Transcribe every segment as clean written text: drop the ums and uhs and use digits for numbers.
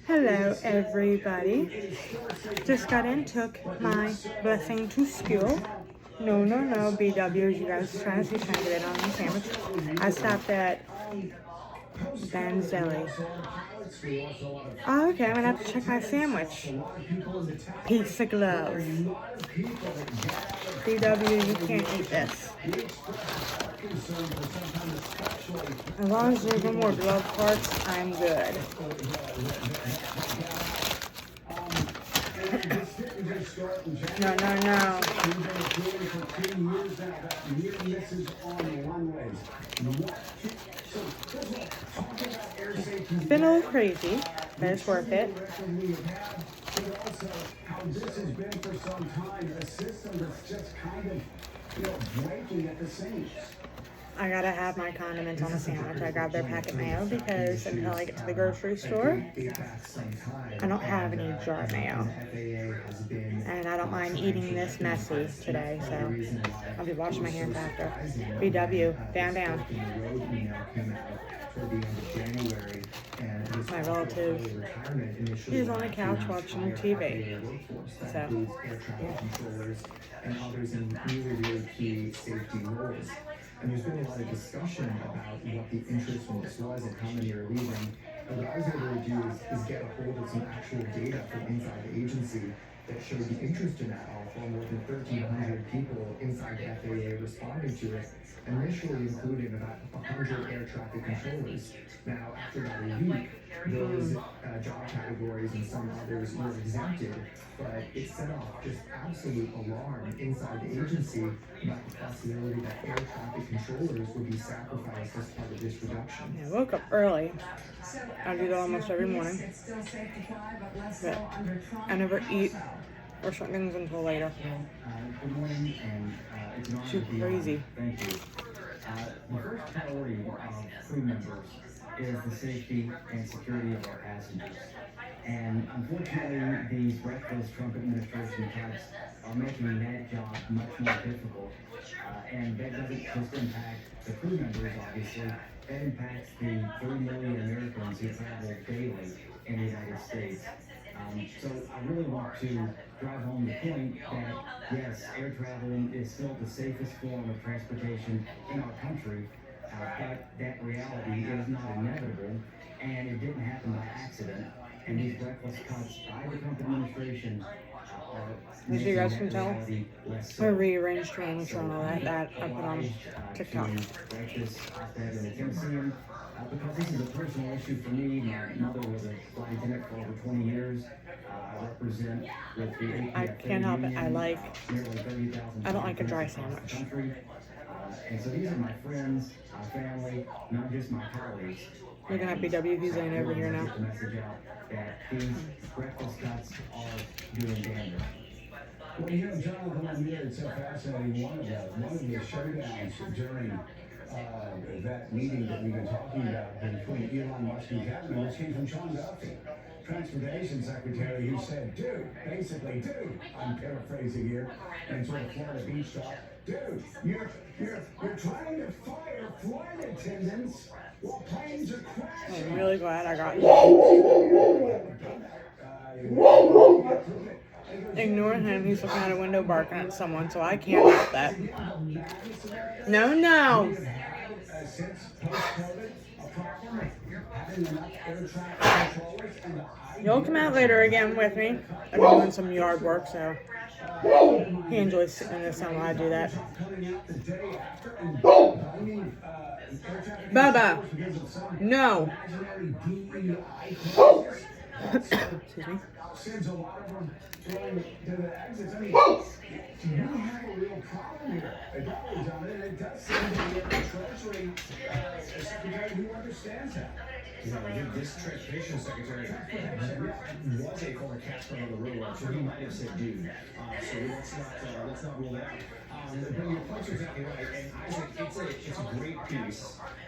Hello, everybody. Just got in, took my blessing to school. No, BW, you guys trying to get it on the sandwich. I stopped at Bens Deli. Oh, okay, I'm gonna have to check my sandwich. Piece of glove. BW, you can't eat this. As long as there's no more glove parts, I'm good. No. It's been a little crazy, but it's worth it. How this has been for some time, a system that's just kind of, breaking at the seams. I gotta have my condiments on a sandwich. I grabbed their packet mayo because until I get to the grocery store, I don't have any jar mayo. And I don't mind eating this messy today, so I'll be washing my hands after. BW, down. My relative is on the couch watching TV. So, yeah. And there's been a lot of discussion about what the interest in this was and how many are leaving. And what I was able to do is get a hold of some actual data from inside the agency that showed the interest in that offer. More than 1,300 people inside the FAA responding to it, initially including about 100 air traffic controllers. Now, after about a week, those job categories and some others were exempted, but it set off just absolute alarm inside the agency about the possibility that air traffic controllers would be sacrificed as part of this reduction. Yeah, I woke up early. I do that almost every morning, but I never eat or shut things until later. Good morning, and it's too crazy. Thank you. The first priority of crew members is the safety and security of our passengers. And unfortunately, these reckless Trump administration cuts are making that job much more difficult. And that doesn't just impact the crew members, obviously. That impacts the 3 million Americans who travel daily in the United States. So I really want to drive home the point that, yes, air travel is still the safest form of transportation in our country, but that reality is not inevitable, and it didn't happen by accident. And these reckless cuts by the Trump administration are, as you guys can tell, I rearranged furniture and all that I put on TikTok. Because this is a personal issue for me. My mother was a flight attendant for over 20 years. I represent with the APFA I can't help it. nearly 30,000 I don't like a dry sandwich. And so these are my friends, my family, not just my colleagues. Look at BW, he's laying over here now. Get the message out that these reckless cuts are doing damage. Well, Jonathan, I'm here. It's so fascinating. One of the showdowns during that meeting that we've been talking about between Elon Musk and Kevin, which came from Sean Duffy, Transportation Secretary, who said, dude, I'm paraphrasing here, and sort of Florida Beach talk, dude, you're trying to fire flight attendants while planes are crashing. I'm really glad I got Ignore him, he's looking out a window barking at someone, so I can't help that. No. You'll come out later again with me. I'm doing some yard work, so he enjoys sitting in the sun while I do that. Bubba, no. Excuse me. Sends a lot of them to the exits. I mean, we have a real problem here. It does seem to be a Treasury Secretary who understands that. This Transportation Secretary was a former captain on the railroad, so he might have said dude. So let's not rule that out. But your points are exactly right. And Isaac, it's a great piece.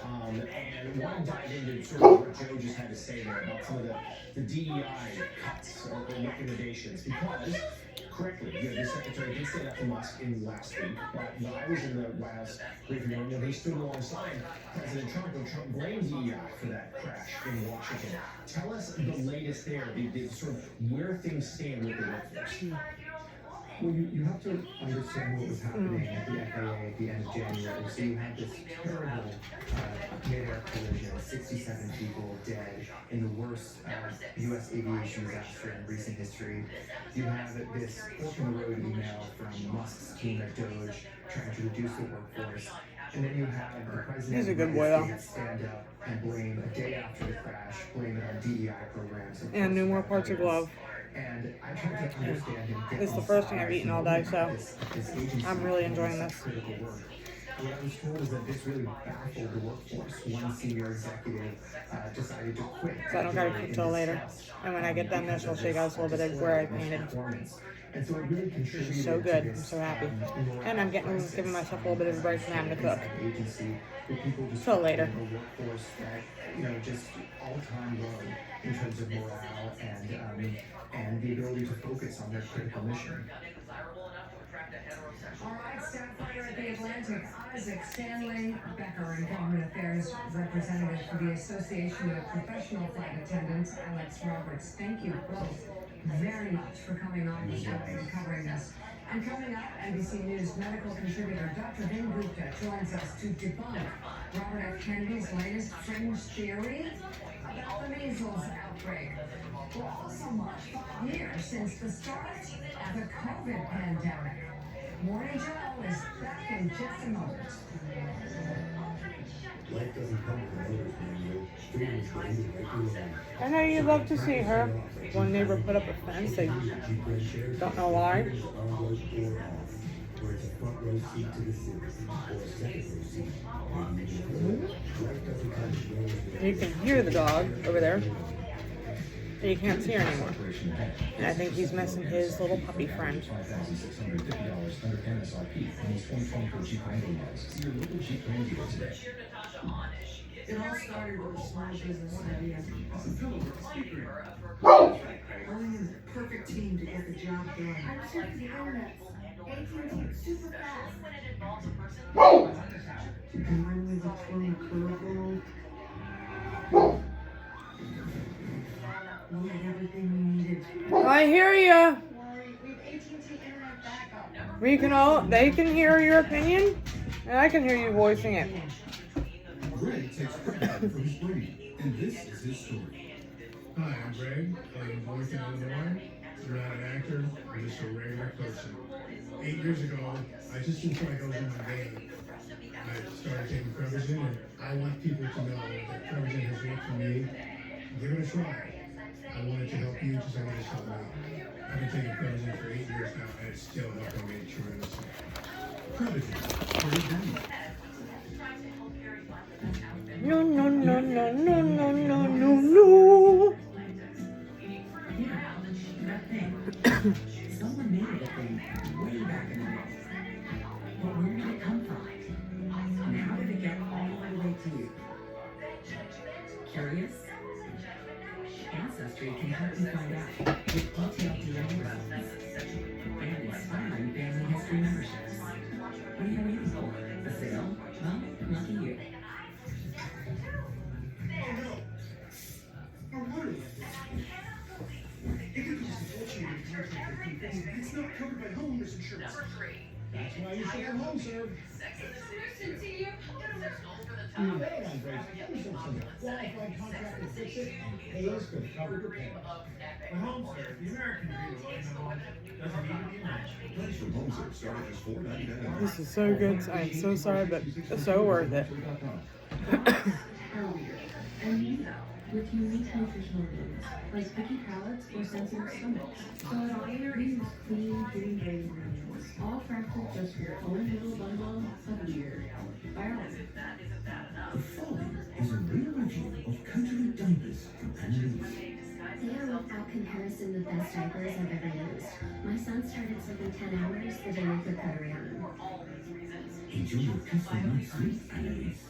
And one dive into sort of what Joe just had to say there about some of the DEI cuts or recommendations, because correctly. The secretary did say that to Musk in last week, but when I was in the White House briefing room, he stood alongside President Trump, and Trump blamed DEI for that crash in Washington. Tell us the latest there, the sort of where things stand with the workforce. Well, you have to understand what was happening at the FAA at the end of January. So you had this terrible mid-air collision, 67 people dead in the worst U.S. aviation disaster in recent history. You have this fork in the road email from Musk's team at Doge trying to reduce the workforce. And then you have the president He's a good boy, though. stand up and blame a day after the crash, blame it on DEI programs. And no more parts of glove. And I try to understand him. It's the first thing I've eaten all day, so I'm really enjoying this. Critical work. What I was told is that this really baffled the workforce. One senior executive decided to quit. So I don't gotta cook till later. And when I get done this, I'll show you guys a little bit of where I painted. And so it really contributed. It's so good. I'm so happy. And I'm giving myself a little bit of a break from having to cook. Till later. Workforce that, just all-time low in terms of morale and the ability to focus on their critical mission. All right, staff writer at the Atlantic, Isaac Stanley Becker, and government affairs representative for the Association of Professional Flight Attendants, Alex Roberts. Thank you both very much for coming on the show and covering this. And coming up, NBC News medical contributor Dr. Vin Gupta joins us to debunk Robert F. Kennedy's latest fringe theory about the measles outbreak. Well, also marked 5 years since the start of the COVID pandemic. Morning Joe is back in just a moment. Life doesn't come with others, man. Feelings go into right through life. I know you'd love to see her. One neighbor put up a fence. They don't know why. Where it's a front row seat to the city, or a second row seat. Life doesn't come with others. You can hear the dog over there. And you can't see her anymore. And I think he's missing his little puppy friend. $5,650 under MSRP on these 2024 Jeep Wrangler models. See your local Jeep Wrangler today. It all started with a small business idea. Only in the perfect team to get the job done. I'm super AT&T super fast. And when we were throwing a curveball, we had everything we needed. I hear ya. We have AT&T internet backup. They can hear your opinion, and I can hear you voicing it. Greg takes credit for his brain, and this is his story. Hi, I'm Greg. I'm in Boynton, Illinois. I'm not an actor, I'm just a regular person. 8 years ago, I just didn't feel like I was in my game. I started taking Prevagen, and I want people to know that Prevagen has worked for me. Give it a try. I wanted to help you just like it helped me. I've been taking Prevagen for 8 years now, and it's still helping me tremendously. Prevagen, for his brain. No, no, no, no, no, no, no, no, no. Someone made it a thing way back in the day. But where did it come from? And how did it get all the way to you? Curious? Ancestry can help you find out with detailed DNA results and inspiring family history memberships. What are you waiting for? A sale? Well, lucky you. It's not covered by homeowners insurance. That's why you should have home serve. Qualified contractor fix it and pays for the covered repairs. The home serve, the American Dream, doesn't need to be much. Price from home serve starting at just $4.99. This is so good. I'm so sorry, but it's so worth it. And you know, with unique nutritional needs, like picky palates or sensitive stomachs. So it all uses clean, food-grade ingredients, all crafted just for your own little bundle of weird biology. The following is a real review of Country Diapers from Angelina. They are without comparison the best diapers I've ever used. My son started sleeping 10 hours the day I put Buttery on him. Enjoy your peaceful night's sleep, Annalise.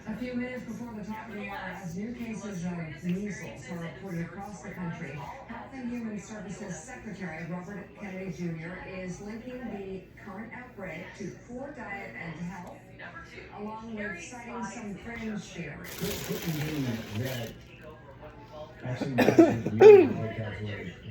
A few minutes before the top of the hour, as new cases of measles are reported across the country, Health and Human Services Secretary Robert Kennedy Jr. is linking the current outbreak to poor diet and health, along with citing some fringe theories. That actually,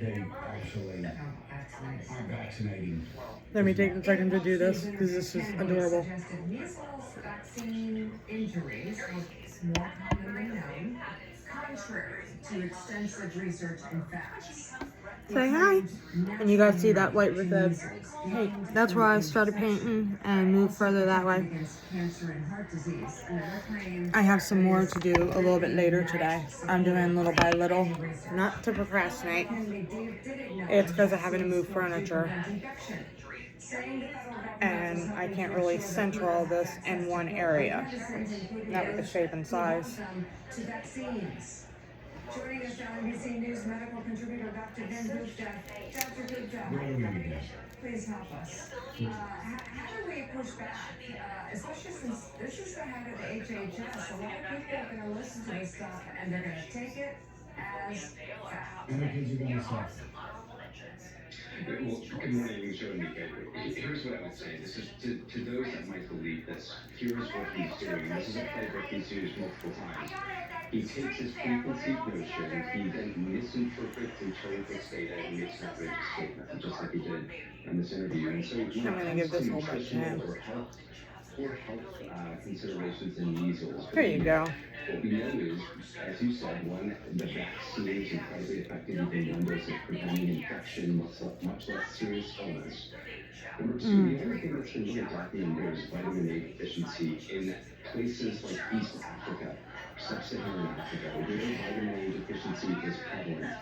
they actually are vaccinating. Let me take a second to do this because this is adorable. Suggested measles vaccine injuries were more common than known, contrary to extensive research and facts. Say hi. And you guys see that white with the hey, that's where I started painting and moved further that way. I have some more to do a little bit later today. I'm doing little by little, not to procrastinate. It's because I'm having to move furniture. And I can't really center all this in one area. Not with the shape and size. Joining us now, NBC News medical contributor Dr. Bens Deli Morrisville Pa. Dr. Gupta, please help us. How do we push back, especially since this is the head of the HHS? A lot of people are going to listen to this stuff and they're going to take it as fact. Well, good morning, Joe. Here's what I would say. This is to those that might believe this. Here's what he's doing. This is a playbook he's used multiple times. He takes his preconceived notion, he then misinterprets and interprets data and makes an outrageous statement, just like he did in this interview. And so I'm going to give this whole bunch to him. For health considerations in measles. There you go. What we know is, as you said, one, the vaccine is incredibly effective in one dose of preventing infection, much less serious illness. Number two, the other thing that's been really documented is vitamin A deficiency in places like East Africa, Sub-Saharan Africa, where vitamin A deficiency is prevalent.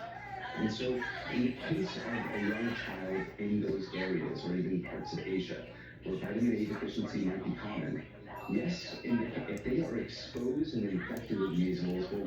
And so, in the case of a young child in those areas, or even parts of Asia, where vitamin A deficiency might be common, yes, if they are exposed and infected with measles, what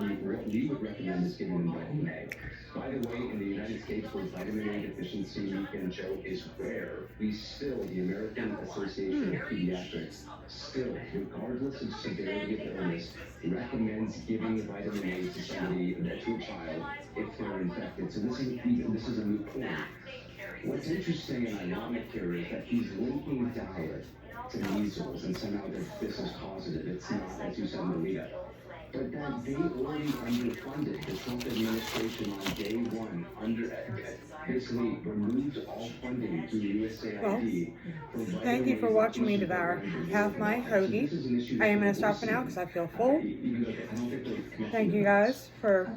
we would recommend is giving them vitamin A. By the way, in the United States, where vitamin A deficiency and Joe is rare, we still, the American Association of Pediatrics, still, regardless of severity of illness, recommends giving vitamin A to somebody, to a child, if they're infected. So this is a moot point. What's interesting and ironic here is that he's linking diet to measles and somehow this is causative. It's not, as you said, Maria. But that they already underfunded the Trump administration on day one, basically removed all funding to USAID. Thank you for watching me devour half my hoagie. I am going to stop for now because I feel full. Thank you guys for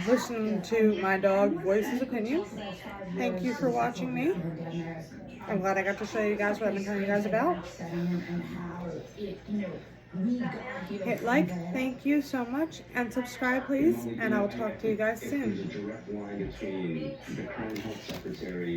listening to my dog voice his opinion. Thank you for watching me. I'm glad I got to show you guys what I've been telling you guys about. Hit like, thank you so much, and subscribe please, and I'll talk to you guys soon. There's a direct line between the current health secretary